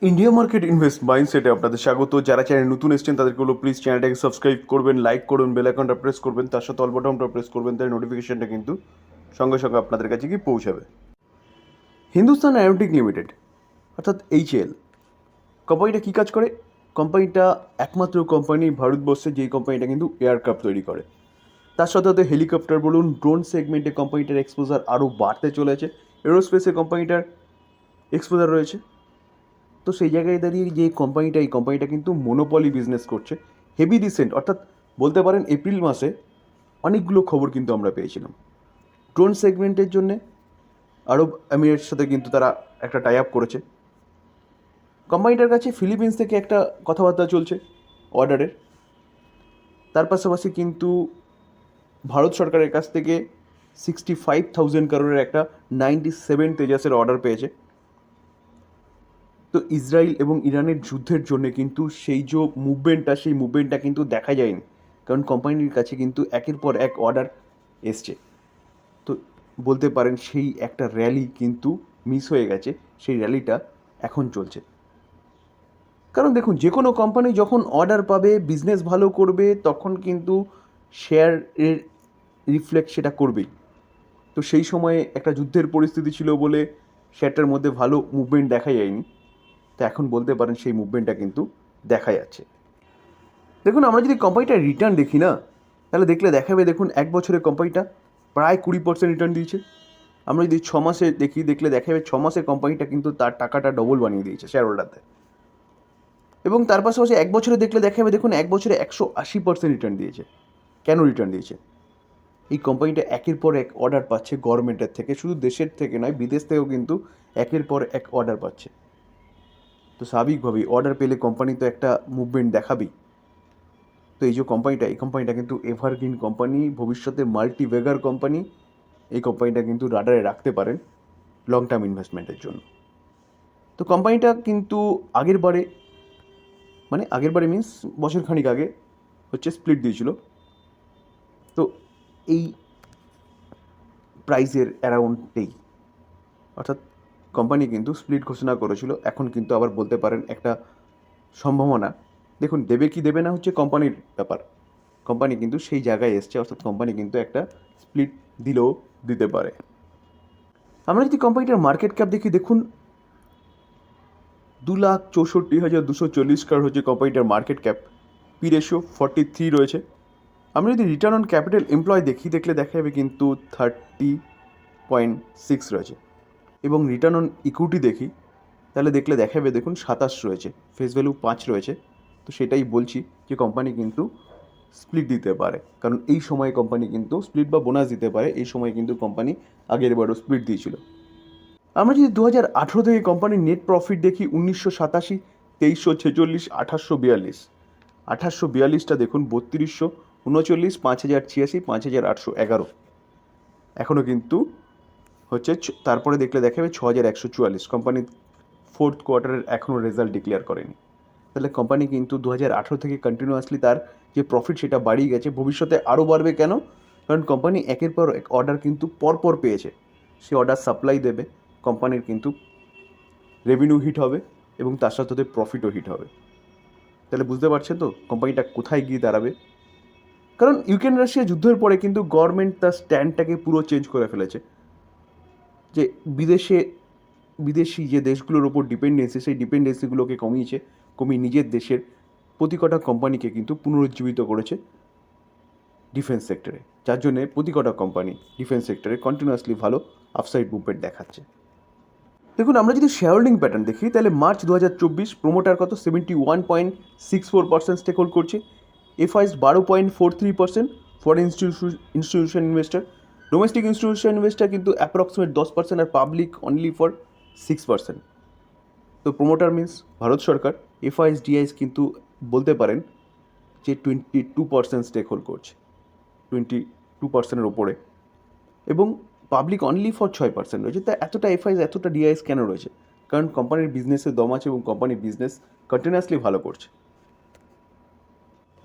India market invest মাইন্ডসেটে আপনাদের স্বাগত। যারা চ্যানেল নতুন এসেছেন তাদেরকে বলবো প্লিজ চ্যানেলটাকে সাবস্ক্রাইব করবেন, লাইক করুন, বেল আইকনটা প্রেস করবেন, তার সাথে অল বাটনটা প্রেস করবেন, তাই নোটিফিকেশনটা কিন্তু সঙ্গে সঙ্গে আপনাদের কাছে গিয়ে পৌঁছাবে। হিন্দুস্তান অ্যারোনটিক লিমিটেড অর্থাৎ HAL কোম্পানিটা কী কাজ করে? কোম্পানিটা একমাত্র কোম্পানি ভারতবর্ষে যেই কোম্পানিটা কিন্তু এয়ারক্রাফট তৈরি করে। তার সাথে সাথে হেলিকপ্টার বলুন, ড্রোন সেগমেন্টে কোম্পানিটার এক্সপোজার আরও বাড়তে চলেছে, এরোস্পেসে কোম্পানিটার এক্সপোজার রয়েছে। তো সেই জায়গায় দাঁড়িয়ে যে কোম্পানিটা, এই কোম্পানিটা কিন্তু মোনোপলি বিজনেস করছে। হেভি রিসেন্ট অর্থাৎ বলতে পারেন এপ্রিল মাসে অনেকগুলো খবর কিন্তু আমরা পেয়েছিলাম ড্রোন সেগমেন্টের জন্যে। আরব আমিরের সাথে কিন্তু তারা একটা টাই আপ করেছে। কোম্পানিটার কাছে ফিলিপিন্স থেকে একটা কথাবার্তা চলছে অর্ডারের। তার পাশাপাশি কিন্তু ভারত সরকারের কাছ থেকে 65,000 কারোরের একটা 97 তেজাসের অর্ডার পেয়েছে। তো ইসরায়েল এবং ইরানের যুদ্ধের জন্য কিন্তু সেই সেই মুভমেন্টটা কিন্তু দেখা যায়নি, কারণ কোম্পানির কাছে কিন্তু একের পর এক অর্ডার এসছে। তো বলতে পারেন সেই একটা র্যালি কিন্তু মিস হয়ে গেছে, সেই র্যালিটা এখন চলছে। কারণ দেখুন, যে কোনো কোম্পানি যখন অর্ডার পাবে, বিজনেস ভালো করবে, তখন কিন্তু শেয়ারের রিফ্লেক্ট সেটা করবেই। তো সেই সময়ে একটা যুদ্ধের পরিস্থিতি ছিল বলে শেয়ারটার মধ্যে ভালো মুভমেন্ট দেখা যায়নি। তো এখন বলতে পারেন সেই মুভমেন্টটা কিন্তু দেখা যাচ্ছে। দেখুন, আমরা যদি কোম্পানিটার রিটার্ন দেখি না, তাহলে দেখলে দেখাবে, দেখুন 1 বছরে কোম্পানিটা প্রায় 20% রিটার্ন দিয়েছে। আমরা যদি 6 মাসে দেখলে দেখাবে 6 মাসে কোম্পানিটা কিন্তু তার টাকাটা ডবল বানিয়ে দিয়েছে শেয়ার হোল্ডারদের। এবং তার পাশাপাশি 1 বছরে দেখলে দেখাবে, দেখুন 1 বছরে 180% রিটার্ন দিয়েছে। কেন রিটার্ন দিয়েছে? এই কোম্পানিটা একের পর এক অর্ডার পাচ্ছে গভর্নমেন্টের থেকে, শুধু দেশের থেকে নয়, বিদেশ থেকেও কিন্তু একের পর এক অর্ডার পাচ্ছে। তো স্বাভাবিকভাবেই অর্ডার পেলে কোম্পানি তো একটা মুভমেন্ট দেখাবেই। তো এই কোম্পানিটা কিন্তু এভারগ্রিন কোম্পানি, ভবিষ্যতে মাল্টিভেগার কোম্পানি। এই কোম্পানিটা কিন্তু রাডারে রাখতে পারেন লং টার্ম ইনভেস্টমেন্টের জন্য। তো কোম্পানিটা কিন্তু আগের বারে মিন্স বছর খানিক আগে স্প্লিট দিয়েছিল। তো এই প্রাইসের অ্যারাউন্ডেই, অর্থাৎ কোম্পানি কিন্তু স্প্লিট ঘোষণা করেছিল। এখন কিন্তু আবার বলতে পারেন একটা সম্ভাবনা, দেখুন দেবে কি দেবে না হচ্ছে কোম্পানির ব্যাপার। কোম্পানি কিন্তু সেই জায়গায় এসছে, অর্থাৎ কোম্পানি কিন্তু একটা স্প্লিট দিলেও দিতে পারে। আমরা যদি কোম্পানিটার মার্কেট ক্যাপ দেখি, দেখুন 2,64,240 কার হচ্ছে কোম্পানিটার মার্কেট ক্যাপ। পি রেশিও 43 রয়েছে। আমরা যদি রিটার্ন অন ক্যাপিটাল এমপ্লয় দেখলে দেখা যাবে কিন্তু 30.6 রয়েছে। এবং রিটার্ন অন ইকুইটি দেখলে দেখা যাবে, দেখুন 27 রয়েছে, ফেস ভ্যালু 5 রয়েছে। তো সেটাই বলছি যে কোম্পানি কিন্তু স্প্লিট দিতে পারে, কারণ এই সময়ে কোম্পানি কিন্তু স্প্লিট বা বোনাস দিতে পারে। এই সময় কিন্তু কোম্পানি আগের বারও স্প্লিট দিয়েছিল। আমরা যদি 2018 থেকে কোম্পানির নেট প্রফিট দেখি, 1987, 2346, 1842। 1842টা দেখুন 3239, 5086, 5811। এখনও কিন্তু তারপরে দেখলে দেখাবে 6144। কোম্পানি ফোর্থ কোয়ার্টারের এখনও রেজাল্ট ডিক্লেয়ার করেনি। তাহলে কোম্পানি কিন্তু 2018 থেকে কন্টিনিউয়াসলি তার যে প্রফিট সেটা বাড়িয়ে গেছে, ভবিষ্যতে আরও বাড়বে। কেন? কারণ কোম্পানি একের পর এক অর্ডার কিন্তু পরপর পেয়েছে। সে অর্ডার সাপ্লাই দেবে, কোম্পানির কিন্তু রেভিনিউ হিট হবে এবং তার সাথে সাথে প্রফিটও হিট হবে। তাহলে বুঝতে পারছেন তো কোম্পানিটা কোথায় গিয়ে দাঁড়াবে। কারণ ইউক্রেন রাশিয়া যুদ্ধের পরে কিন্তু গভর্নমেন্ট তার স্ট্যান্ডটাকে পুরো চেঞ্জ করে ফেলেছে, যে বিদেশি যে দেশগুলোর ওপর ডিপেন্ডেন্সি, সেই ডিপেন্ডেন্সিগুলোকে কমিয়ে নিজের দেশের প্রতি কটা কোম্পানিকে কিন্তু পুনরুজ্জীবিত করেছে ডিফেন্স সেক্টরে, যার জন্যে প্রতি কটা কোম্পানি ডিফেন্স সেক্টরে কন্টিনিউয়াসলি ভালো আপসাইড মুভমেন্ট দেখাচ্ছে। দেখুন, আমরা যদি শেয়ার হোল্ডিং প্যাটার্ন দেখি, তাহলে মার্চ 2024 প্রোমোটার কত 71.64% স্টেক হোল্ড করছে, FIIs 12.43%, foreign institution investor, domestic institution investor কিন্তু অ্যাপ্রক্সিমেট 10%, আর পাবলিক অনলি ফর 6%। তো প্রোমোটার মিন্স ভারত সরকার। এফআইএস ডিআইএস কিন্তু বলতে পারেন যে 22% স্টেক হোল্ড করছে, 22%-এর ওপরে। এবং পাবলিক অনলি ফর 6% রয়েছে। তা এতটা এফআইএস, এতটা ডিআইএস কেন রয়েছে? কারণ কোম্পানির বিজনেসের দম আছে এবং কোম্পানির বিজনেস কন্টিনিউয়াসলি ভালো করছে।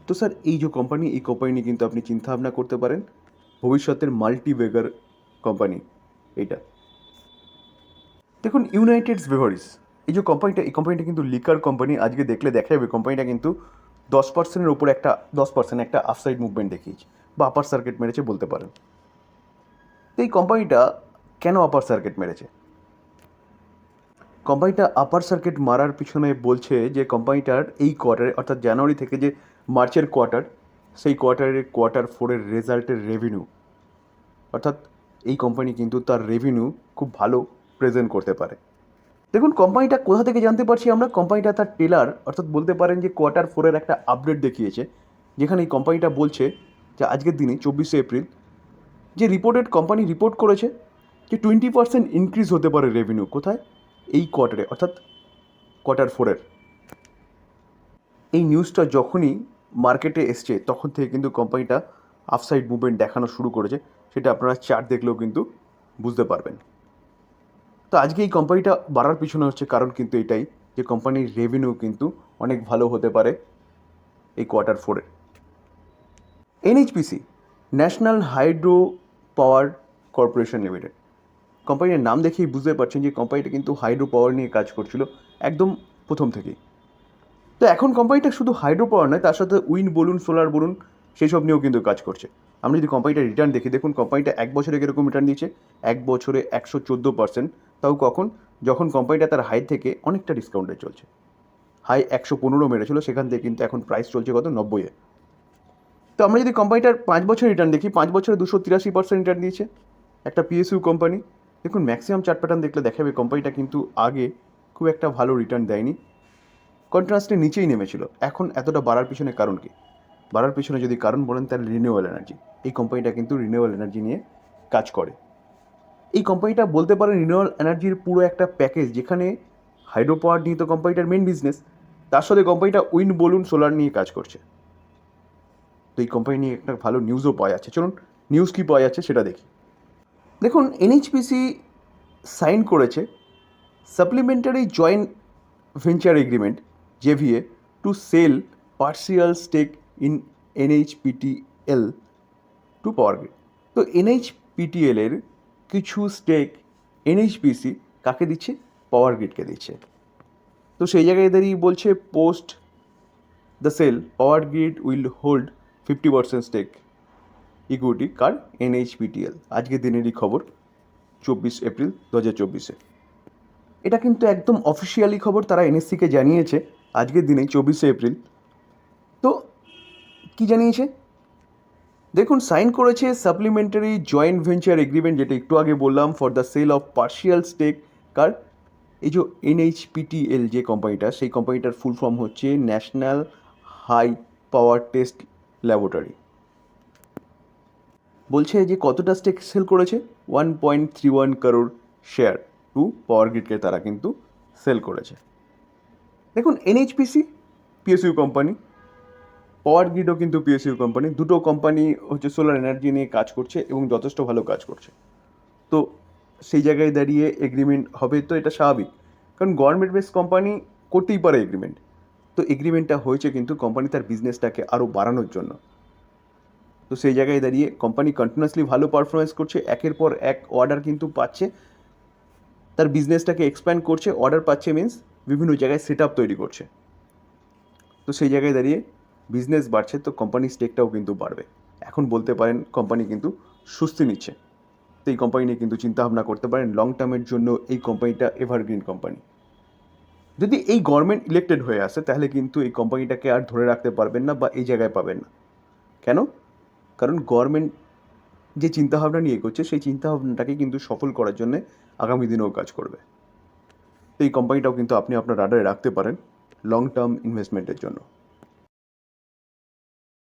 তো স্যার, এই যে কোম্পানি, এই কোম্পানি নিয়ে কিন্তু আপনি চিন্তাভাবনা করতে পারেন, ভবিষ্যতের মাল্টিভেগার কোম্পানি এইটা। দেখুন, ইউনাইটেড ব্রেভারিজ এই যে কোম্পানিটা, এই কোম্পানিটা কিন্তু লিকার কোম্পানি। আজকে দেখলে দেখা যাবে কোম্পানিটা কিন্তু 10%-এর ওপরে একটা 10% একটা আপসাইড মুভমেন্ট দেখিয়েছে বা আপার সার্কিট মেরেছে বলতে পারেন। তো এই কোম্পানিটা কেন আপার সার্কিট মেরেছে? কোম্পানিটা আপার সার্কিট মারার পিছনে বলছে যে কোম্পানিটার এই কোয়ার্টারে, অর্থাৎ জানুয়ারি থেকে যে মার্চের কোয়ার্টার, সেই কোয়ার্টার 4-এর রেজাল্টের রেভিনিউ, অর্থাৎ এই কোম্পানি কিন্তু তার রেভিনিউ খুব ভালো প্রেজেন্ট করতে পারে। দেখুন কোম্পানিটা কোথা থেকে জানতে পারছি আমরা, কোম্পানিটা তার টেলার, অর্থাৎ বলতে পারেন যে কোয়ার্টার 4-এর একটা আপডেট দেখিয়েছে, যেখানে এই কোম্পানিটা বলছে যে আজকের দিনে 24শে এপ্রিল যে রিপোর্টেড কোম্পানি রিপোর্ট করেছে যে 20% ইনক্রিজ হতে পারে রেভিনিউ। কোথায়? এই কোয়ার্টারে, অর্থাৎ কোয়ার্টার 4-এর। এই নিউজটা যখনই মার্কেটে এসছে তখন থেকে কিন্তু কোম্পানিটা আপসাইড মুভমেন্ট দেখানো শুরু করেছে, সেটা আপনারা চার্ট দেখলেও কিন্তু বুঝতে পারবেন। তো আজকে এই কোম্পানিটা বাড়ার পিছনে হচ্ছে কারণ কিন্তু এটাই, যে কোম্পানির রেভিনিউ কিন্তু অনেক ভালো হতে পারে এই কোয়ার্টার 4-এ। NHPC, national hydro power corporation limited, কোম্পানির নাম দেখেই বুঝতে পারছেন যে কোম্পানিটা কিন্তু হাইড্রো পাওয়ার নিয়ে কাজ করছিল একদম প্রথম থেকেই। তো এখন কোম্পানিটা শুধু হাইড্রো পাওয়ার নয়, তার সাথে উইন্ড বলুন, সোলার বলুন, সেই সব নিয়েও কিন্তু কাজ করছে। আমরা যদি কোম্পানিটার রিটার্ন দেখি, দেখুন কোম্পানিটা 1 বছরে কীরকম রিটার্ন দিয়েছে, 1 বছরে 114%। তাও কখন? যখন কোম্পানিটা তার হাই থেকে অনেকটা ডিসকাউন্টে চলছে। হাই 115 মেরেছিল, সেখান থেকে কিন্তু এখন প্রাইস চলছে কত? 90-এ। তো আমরা যদি কোম্পানিটার 5 বছর রিটার্ন দেখি, 5 বছরে 283% রিটার্ন দিয়েছে, একটা পিএসইউ কোম্পানি। দেখুন ম্যাক্সিমাম চার্ট প্যাটার্ন দেখলে দেখাবে কোম্পানিটা কিন্তু আগে খুব একটা ভালো রিটার্ন দেয়নি, কন্ট্রাস্টে নিচেই নেমেছিল। এখন এতটা বাড়ার পিছনে কারণ কি? বাড়ার পিছনে যদি কারণ বলেন তাহলে রিনিউয়েবল এনার্জি। এই কোম্পানিটা কিন্তু রিনিউয়েবল এনার্জি নিয়ে কাজ করে। এই কোম্পানিটা বলতে পারেন রিনিউয়েবল এনার্জির পুরো একটা প্যাকেজ, যেখানে হাইড্রো পাওয়ার নিয়ে তো কোম্পানিটার মেন বিজনেস, তার সাথে কোম্পানিটা উইন্ড বলুন, সোলার নিয়ে কাজ করছে। তো এই কোম্পানি নিয়ে একটা ভালো নিউজও পাওয়া যাচ্ছে। চলুন নিউজ কী পাওয়া যাচ্ছে সেটা দেখি। দেখুন এনএইচপিসি সাইন করেছে supplementary joint venture agreement JVA to sell partial stake in NHPTL to power grid. তো এনএইচপিটিএল এর কিছু স্টেক এনএইচপিসি কাকে দিচ্ছে? পাওয়ার গ্রিডকে দিচ্ছে। তো সেই জায়গায় দাঁড়িয়ে বলছে post the sale power grid will hold 50% stake equity কার? এনএইচপিটিএল। আজকের দিনেরই খবর, 24 এপ্রিল 2024-এ। এটা কিন্তু একদম অফিসিয়ালি খবর, তারা এনএসসিকে জানিয়েছে আজকের দিনে 24শে এপ্রিল। তো কি জানিয়েছে দেখুন, সাইন করেছে সাপ্লিমেন্টারি জয়েন্ট ভেঞ্চার এগ্রিমেন্ট, যেটা একটু আগে বললাম, for the sale of partial stake কার? এই যে এনএইচপিটিএল যে কোম্পানিটা, সেই কোম্পানিটার ফুল ফর্ম হচ্ছে national high power test laboratory. বলছে যে কতটা স্টেক সেল করেছে? 1.31 crore শেয়ার টু পাওয়ার গ্রিডকে তারা কিন্তু সেল করেছে। দেখুন এনএইচপিসি পিএসইউ কোম্পানি, পাওয়ার গ্রিডও কিন্তু পিএসইউ কোম্পানি, দুটো কোম্পানি হচ্ছে সোলার এনার্জি নিয়ে কাজ করছে এবং যথেষ্ট ভালো কাজ করছে। তো সেই জায়গায় দাঁড়িয়ে এগ্রিমেন্ট হবে, তো এটা স্বাভাবিক, কারণ গভর্নমেন্ট বেস কোম্পানি করতেই পারে এগ্রিমেন্ট। তো এগ্রিমেন্টটা হয়েছে কিন্তু কোম্পানি তার বিজনেসটাকে আরও বাড়ানোর জন্য। তো সেই জায়গায় দাঁড়িয়ে কোম্পানি কন্টিনিউয়াসলি ভালো পারফরমেন্স করছে, একের পর এক অর্ডার কিন্তু পাচ্ছে, তার বিজনেসটাকে এক্সপ্যান্ড করছে, অর্ডার পাচ্ছে মিন্স বিভিন্ন জায়গায় সেট আপ তৈরি করছে। তো সেই জায়গায় দাঁড়িয়ে বিজনেস বাড়ছে, তো কোম্পানির স্টেকটাও কিন্তু বাড়বে। এখন বলতে পারেন কোম্পানি কিন্তু সুস্থি নিচ্ছে। তো এই কোম্পানি নিয়ে কিন্তু চিন্তাভাবনা করতে পারেন লং টার্মের জন্য। এই কোম্পানিটা এভারগ্রিন কোম্পানি। যদি এই গভর্নমেন্ট ইলেক্টেড হয়ে আসে তাহলে কিন্তু এই কোম্পানিটাকে আর ধরে রাখতে পারবেন না বা এই জায়গায় পাবেন না। কেন? কারণ গভর্নমেন্ট যে চিন্তাভাবনা নিয়ে এগোচ্ছে, সেই চিন্তাভাবনাটাকে কিন্তু সফল করার জন্যে আগামী দিনেও কাজ করবে। তো এই কোম্পানিটাও কিন্তু আপনি আপনার রাডারে রাখতে পারেন লং টার্ম ইনভেস্টমেন্টের জন্য।